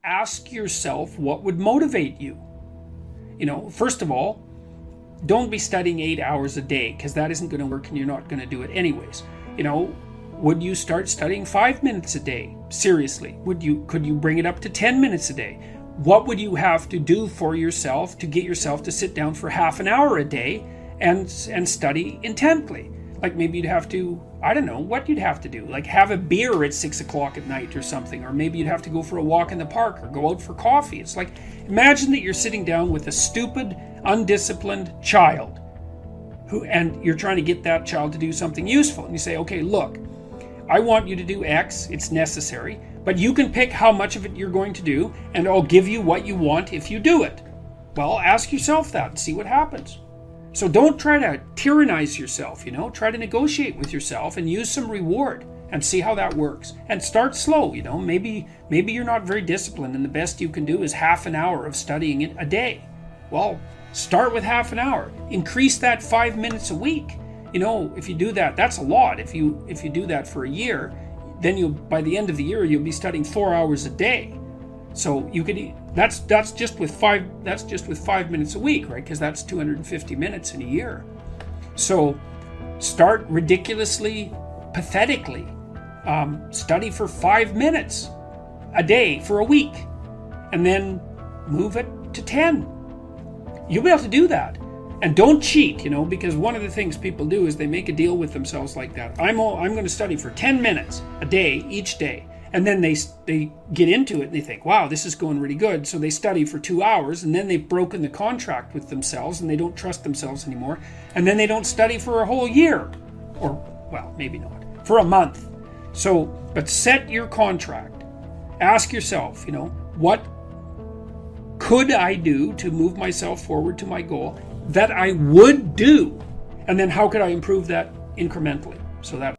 Ask yourself what would motivate you. First of all, don't be studying 8 hours a day, because that isn't going to work and you're not going to do it anyways. Would you start studying 5 minutes a day? Seriously, could you bring it up to 10 minutes a day? What would you have to do for yourself to get yourself to sit down for half an hour a day and study intently? Like maybe you'd have to, I don't know what you'd have to do, like have a beer at 6 o'clock at night or something, or maybe you'd have to go for a walk in the park or go out for coffee. It's like, imagine that you're sitting down with a stupid, undisciplined child and you're trying to get that child to do something useful. And you say, okay, look, I want you to do X, it's necessary, but you can pick how much of it you're going to do and I'll give you what you want if you do it. Well, ask yourself that and see what happens. So don't try to tyrannize yourself, try to negotiate with yourself and use some reward and see how that works. And start slow, maybe you're not very disciplined and the best you can do is half an hour of studying it a day. Well, start with half an hour. Increase that 5 minutes a week. If you do that, that's a lot. If you do that for a year, then by the end of the year, you'll be studying 4 hours a day. So you could, that's just with 5 minutes a week, right? Because that's 250 minutes in a year. So start ridiculously, pathetically. Study for 5 minutes a day for a week, and then move it to 10. You'll be able to do that. And don't cheat, because one of the things people do is they make a deal with themselves like that. I'm going to study for 10 minutes a day, each day. And then they get into it and they think, wow, this is going really good. So they study for 2 hours and then they've broken the contract with themselves and they don't trust themselves anymore. And then they don't study for a whole year. Or, well, maybe not. For a month. So, but set your contract. Ask yourself, what could I do to move myself forward to my goal that I would do? And then how could I improve that incrementally? So that